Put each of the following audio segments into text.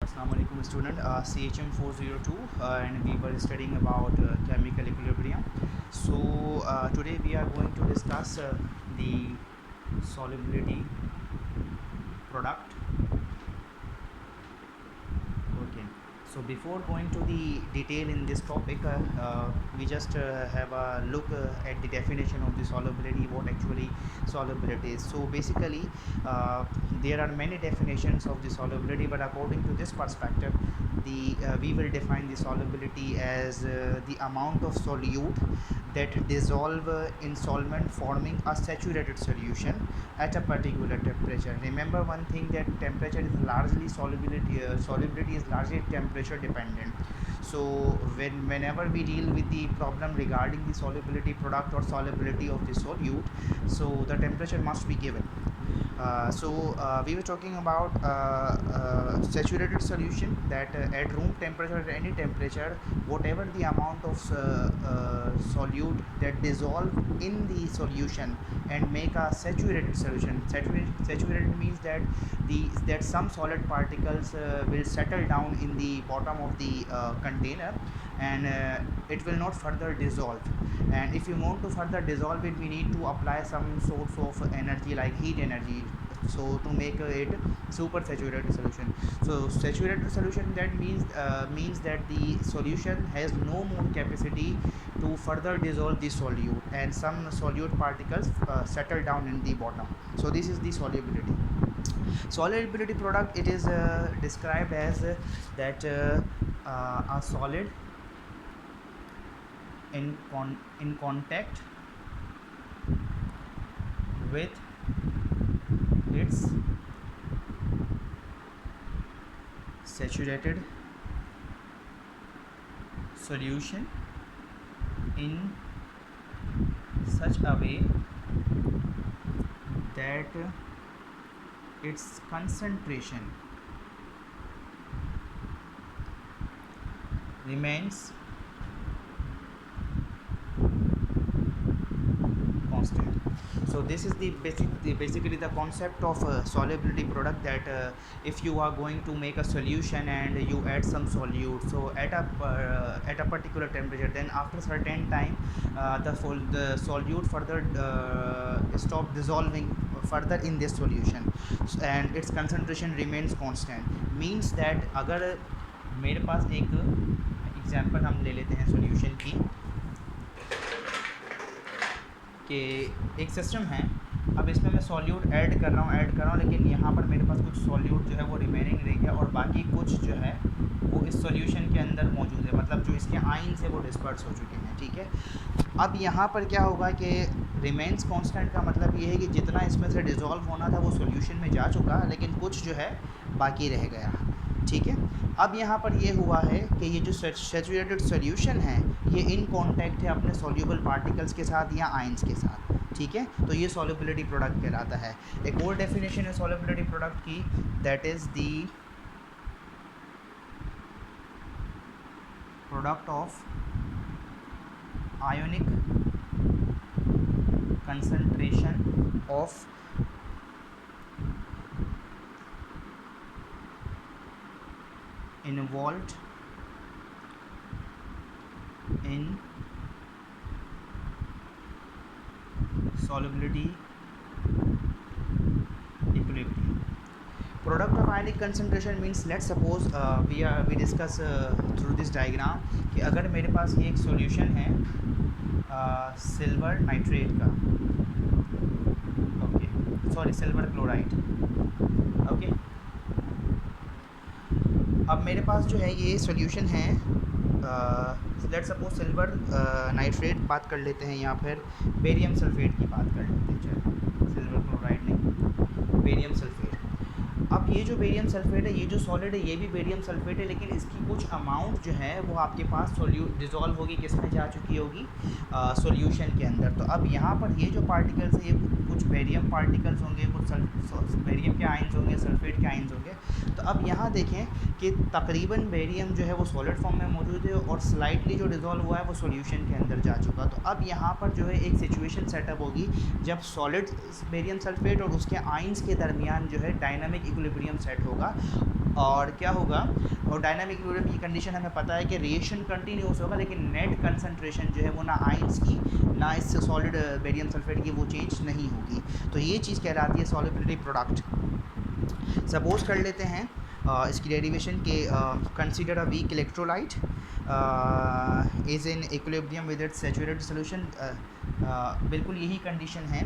Assalamualaikum student, CHM 402 and we were studying about chemical equilibrium. So today we are going to discuss the solubility product. Okay. So before going to the detail in this topic, we just have a look at the definition of the solubility, what actually solubility is. So basically, there are many definitions of the solubility, but according to this perspective, we will define the solubility as the amount of solute that dissolve in solvent forming a saturated solution at a particular temperature. Remember one thing, that temperature is largely solubility is largely temperature dependent. So whenever we deal with the problem regarding the solubility product or solubility of the solute, so the temperature must be given. We were talking about saturated solution, that at room temperature, at any temperature, whatever the amount of solute that dissolve in the solution and make a saturated solution. Saturated means that some solid particles will settle down in the bottom of the container, and it will not further dissolve. And if you want to further dissolve it, we need to apply some source of energy like heat energy, so to make it super saturated solution. So saturated solution, that means that the solution has no more capacity to further dissolve the solute, and some solute particles settle down in the bottom. So this is the solubility product. It is described as that a solid in contact with its saturated solution in such a way that its concentration remains constant. So this is basically the concept of solubility product, that if you are going to make a solution and you add some solute, so at a particular temperature, then after certain time the solute further stop dissolving further in this solution, and its concentration remains constant. Means that अगर मेरे पास एक example हम ले लेते हैं solution की, कि एक सिस्टम है, अब इसमें मैं सॉल्यूट ऐड कर रहा हूँ, लेकिन यहाँ पर मेरे पास कुछ सॉल्यूट जो है वो रिमेनिंग रह गया, और बाकी कुछ जो है वो इस सॉल्यूशन के अंदर मौजूद है, मतलब जो इसके आयन से वो डिस्पर्स हो चुके हैं। ठीक है, अब यहाँ पर क्या होगा कि रिमेंस कांस्टेंट का मतलब ये है कि जितना इसमें से डिज़ोल्व होना था वो सॉल्यूशन में जा चुका, लेकिन कुछ जो है बाकी रह गया। ठीक है, अब यहाँ पर ये हुआ है कि ये जो सैचुरेटेड सॉल्यूशन है ये इन कांटेक्ट है अपने सॉल्यूबल पार्टिकल्स के साथ या आयंस के साथ। ठीक है, तो ये सॉल्युबिलिटी प्रोडक्ट कहलाता है। एक और डेफिनेशन है सॉल्युबिलिटी प्रोडक्ट की, that is the product of ionic concentration of involved in solubility equilibrium. Product of ionic concentration means, let's suppose we discuss through this diagram कि अगर मेरे पास ये एक सॉल्यूशन है सिल्वर नाइट्रेट का, okay sorry silver chloride, okay. अब मेरे पास जो है ये सॉल्यूशन है, लेट्स सपोज सिल्वर नाइट्रेट बात कर लेते हैं, या फिर बेरियम सल्फेट की बात कर लेते हैं, चलो सिल्वर क्लोराइड नहीं, बेरियम सल्फेट। अब ये जो बेरियम सल्फेट है, ये जो सॉलिड है ये भी बेरियम सल्फेट है, लेकिन इसकी कुछ अमाउंट जो है वो आपके पास डिज़ोल्व होगी, किस में जा चुकी होगी, सॉल्यूशन के अंदर। तो अब यहाँ पर ये जो पार्टिकल्स है ये कुछ बेरियम पार्टिकल्स होंगे, कुछ बेरियम के आयंस होंगे, सल्फेट के आयंस होंगे। तो अब यहाँ देखें कि तकरीबन बेरियम जो है वो सॉलिड फॉर्म में मौजूद है और स्लाइटली जो डिज़ोल्व हुआ है वो सॉल्यूशन के अंदर जा चुका। तो अब यहाँ पर जो है एक सिचुएशन सेटअप होगी जब सॉलिड बेरियम सल्फेट और उसके आयंस के दरमियान जो है डायनामिक इक्विलिब्रियम सेट होगा। और क्या होगा, और डायनामिक इक्विलिब्रियम की कंडीशन हमें पता है कि रिएक्शन कंटिन्यूस होगा, लेकिन नेट कंसंट्रेशन जो है वो ना आइंस की ना इस सॉलिड बेरियम सल्फेट की वो चेंज नहीं होगी। तो ये चीज़ कहलाती है सॉलिबिलिटी प्रोडक्ट। सपोज कर लेते हैं इसकी डेरिवेशन के consider a weak electrolyte is in equilibrium with its saturated solution. बिल्कुल यही कंडीशन है,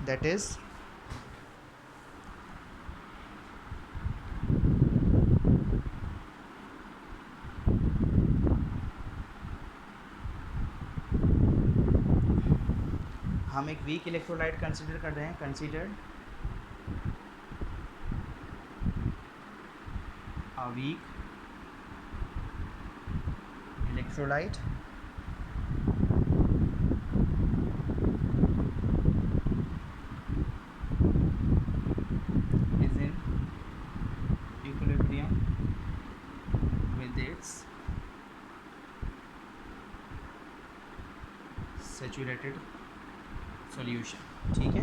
दैट इज़ हम एक वीक इलेक्ट्रोलाइट कंसीडर कर रहे हैं, consider a weak electrolyte is in equilibrium with its saturated solution। ठीक है,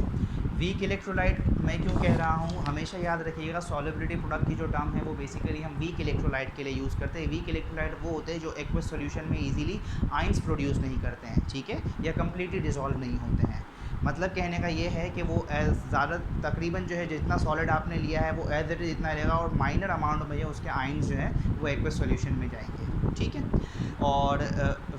वीक इलेक्ट्रोलाइट मैं क्यों कह रहा हूँ, हमेशा याद रखिएगा सॉलिबिलिटी प्रोडक्ट की जो टर्म है वो बेसिकली हम वीक इलेक्ट्रोलाइट के लिए यूज़ करते हैं। वीक इलेक्ट्रोलाइट वो होते हैं जो एक्वस सॉल्यूशन में इजीली आइंस प्रोड्यूस नहीं करते हैं, ठीक है, या कम्प्लीटली डिसॉल्व नहीं होते हैं। मतलब कहने का ये है कि वो एज ज़्यादा तकरीबन जो है जितना सॉलिड आपने लिया है वो एज इट इज इतना रहेगा, और माइनर अमाउंट में उसके आइंस जो है वो एक्वस सॉल्यूशन में जाएंगे, ठीक है। और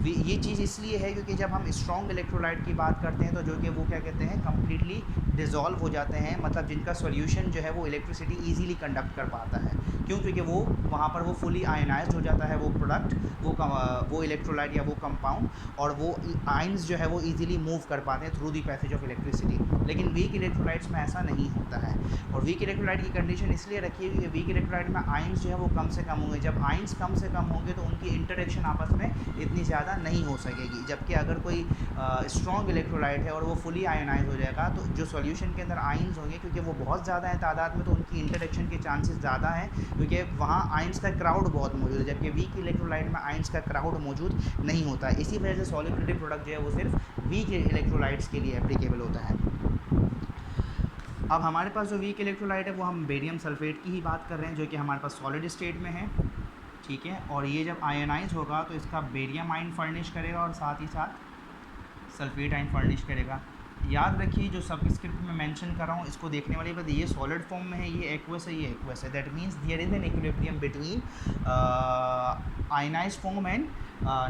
ये चीज़ इसलिए है क्योंकि जब हम स्ट्रॉन्ग इलेक्ट्रोलाइट की बात करते हैं तो जो कि वो क्या कहते हैं कम्प्लीटली डिज़ोल्व हो जाते हैं, मतलब जिनका सॉल्यूशन जो है वो इलेक्ट्रिसिटी ईजीली कंडक्ट कर पाता है। क्यों? क्योंकि वो वहाँ पर वो फुली आयनाइज्ड हो जाता है वो प्रोडक्ट, वो इलेक्ट्रोलाइट या वो कंपाउंड, और वो आइंस जो है वो ईजिली मूव कर पाते हैं through the passage of electricity. लेकिन वीक इलेक्ट्रोलाइट्स में ऐसा नहीं होता है। और वीक इलेक्ट्रोलाइट की कंडीशन इसलिए रखी है क्योंकि वीक इलेक्ट्रोलाइट में आइंस जो है वो कम से कम होंगे। जब आइंस कम से कम होंगे तो उनकी इंटरेक्शन आपस में इतनी ज़्यादा नहीं हो सकेगी। जबकि अगर कोई स्ट्रॉन्ग इलेक्ट्रोलाइट है और वो फुली आयनाइज हो जाएगा तो जो सॉल्यूशन के अंदर आइंस होंगे क्योंकि वो बहुत ज़्यादा है तादाद में, तो उनकी इंटरेक्शन के चांसेस ज़्यादा हैं क्योंकि वहाँ आइंस का क्राउड बहुत मौजूद है। जबकि वीक इलेक्ट्रोलाइट में आइंस का क्राउड मौजूद नहीं होता है। इसी वजह से सॉलिबिलिटी प्रोडक्ट जो है वो सिर्फ वीक इलेक्ट्रोलाइट्स के लिए एप्लीकेबल होता है। अब हमारे पास जो वीक इलेक्ट्रोलाइट है वो हम बेरियम सल्फेट की ही बात कर रहे हैं, जो कि हमारे पास सॉलिड स्टेट में है, ठीक है। और ये जब आयनाइज होगा तो इसका बेरियम आयन फर्निश करेगा और साथ ही साथ सल्फेट आयन फर्निश करेगा। याद रखिए जो सबस्क्रिप्ट में मेंशन कर रहा हूँ इसको देखने वाली बात, ये सॉलिड फॉर्म में है, ये एक्वस है, ये एक्वस है, that means there is an equilibrium between ionized form and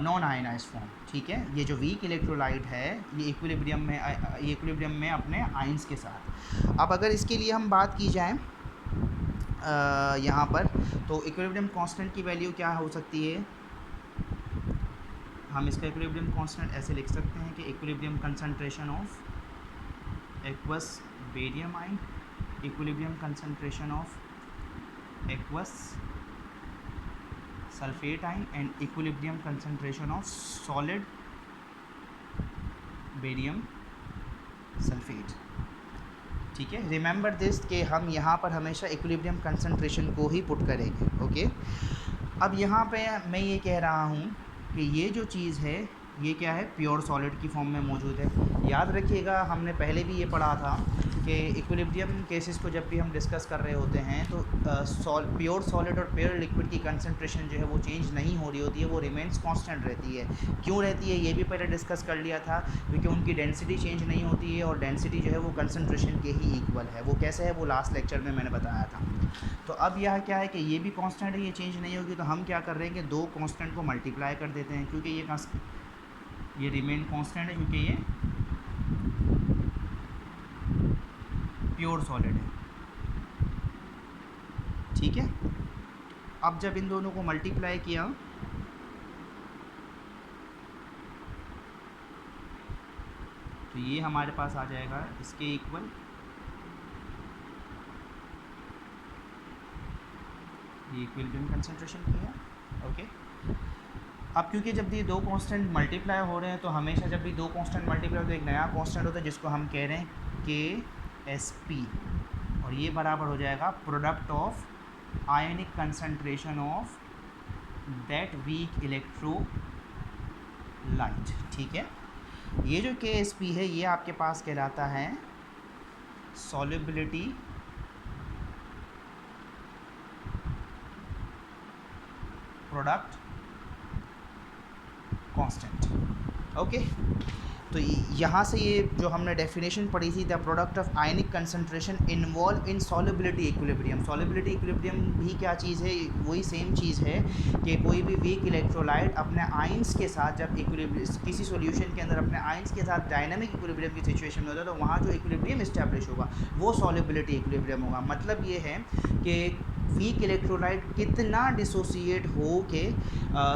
non ionized form, ठीक है। ये जो वीक इलेक्ट्रोलाइट है ये इक्विलिब्रियम में अपने आइंस के साथ। अब अगर इसके लिए हम बात की जाए यहाँ पर, तो इक्विलिब्रियम कांस्टेंट की वैल्यू क्या हो सकती है, हम इसका इक्विलिब्रियम कांस्टेंट ऐसे लिख सकते हैं कि equilibrium concentration of aqueous barium ion, equilibrium concentration of aqueous sulphate ion and equilibrium concentration of solid barium sulphate, ठीक है। रिमेंबर दिस कि हम यहाँ पर हमेशा इक्विलिब्रियम कंसंट्रेशन को ही पुट करेंगे, ओके। अब यहाँ पे मैं ये कह रहा हूँ कि ये जो चीज़ है ये क्या है, प्योर सॉलिड की फॉर्म में मौजूद है। याद रखिएगा हमने पहले भी ये पढ़ा था कि इक्विलिब्रियम केसेस को जब भी हम डिस्कस कर रहे होते हैं तो प्योर सॉलिड और प्योर लिक्विड की कंसंट्रेशन जो है वो चेंज नहीं हो रही होती है, वो रिमेंस कांस्टेंट रहती है। क्यों रहती है ये भी पहले डिस्कस कर लिया था, क्योंकि उनकी डेंसिटी चेंज नहीं होती है और डेंसिटी जो है वो कंसंट्रेशन के ही इक्वल है। वो कैसे है वो लास्ट लेक्चर में मैंने बताया था। तो अब यह क्या है कि ये भी कांस्टेंट है, ये चेंज नहीं होगी, तो हम क्या कर रहे हैं कि दो कांस्टेंट को मल्टीप्लाई कर देते हैं, क्योंकि ये रिमेन कांस्टेंट है क्योंकि ये प्योर सॉलिड है, ठीक है। अब जब इन दोनों को मल्टीप्लाई किया तो ये हमारे पास आ जाएगा इसके इक्वल, ये इक्विलिब्रियम कंसंट्रेशन की है, ओके। अब क्योंकि जब ये दो कांस्टेंट मल्टीप्लाई हो रहे हैं तो हमेशा जब भी दो कांस्टेंट मल्टीप्लाई हो तो एक नया कांस्टेंट होता है जिसको हम कह रहे हैं KSP, और ये बराबर हो जाएगा product of ionic concentration of that weak electrolyte, ठीक है। ये जो KSP है ये आपके पास कहलाता है सॉल्युबिलिटी प्रोडक्ट कांस्टेंट। ओके, तो यहाँ से ये जो हमने डेफिनेशन पढ़ी थी, the product of ionic concentration involve in solubility equilibrium. Solubility equilibrium भी क्या चीज़ है, वही सेम चीज़ है कि कोई भी वीक इलेक्ट्रोलाइट अपने आयंस के साथ जब किसी सॉल्यूशन के अंदर अपने आयंस के साथ डायनामिक इक्विलिब्रियम की सिचुएशन में होता है, तो वहाँ जो इक्विलिब्रियम इस्टेब्लिश होगा वो सॉलिबिलिटी इक्विलिब्रियम होगा। मतलब ये है कि वीक इलेक्ट्रोलाइट कितना डिसोसिएट हो के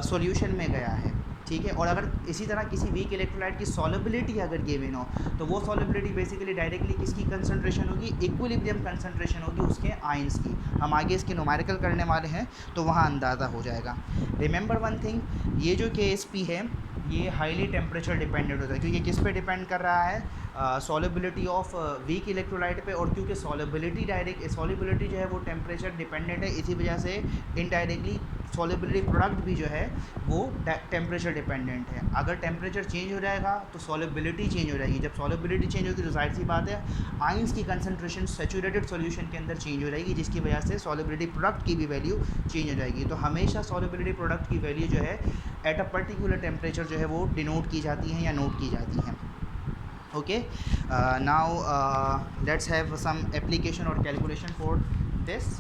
सॉल्यूशन में गया है, ठीक है। और अगर इसी तरह किसी वीक इलेक्ट्रोलाइट की सॉलिबिलिटी अगर गिवन हो, तो वो सॉलिबिलिटी बेसिकली डायरेक्टली किसकी कंसंट्रेशन होगी, इक्विलिब्रियम कंसंट्रेशन होगी उसके आयंस की। हम आगे इसके न्यूमेरिकल करने वाले हैं तो वहाँ अंदाज़ा हो जाएगा। रिमेंबर वन थिंग, ये जो KSP है ये हाईली टेम्परेचर डिपेंडेंट होता है, क्योंकि किस पे डिपेंड कर रहा है, सॉलिबिलिटी ऑफ वीक इलेक्ट्रोलाइट पे। और क्योंकि सॉलिबिलिटी जो है वो टेम्परेचर डिपेंडेंट है, इसी वजह से इनडायरेक्टली सॉलिबिलिटी प्रोडक्ट भी जो है वो टेम्परेचर डिपेंडेंट है। अगर टेम्परेचर चेंज हो जाएगा तो सॉलिबिलिटी चेंज हो जाएगी। जब सॉलिबिलिटी चेंज होगी तो जाहिर सी बात है आयंस की कंसंट्रेशन सैचुरेटेड सॉल्यूशन के अंदर चेंज हो जाएगी, जिसकी वजह से सॉलिबिलिटी प्रोडक्ट की भी वैल्यू चेंज हो जाएगी। तो हमेशा सॉलिबिलिटी प्रोडक्ट की वैल्यू जो है एट अ पर्टिकुलर टेम्परेचर जो है वो डिनोट की जाती है या नोट की जाती है। Okay, now let's have some application और कैलकुलेशन फॉर दिस।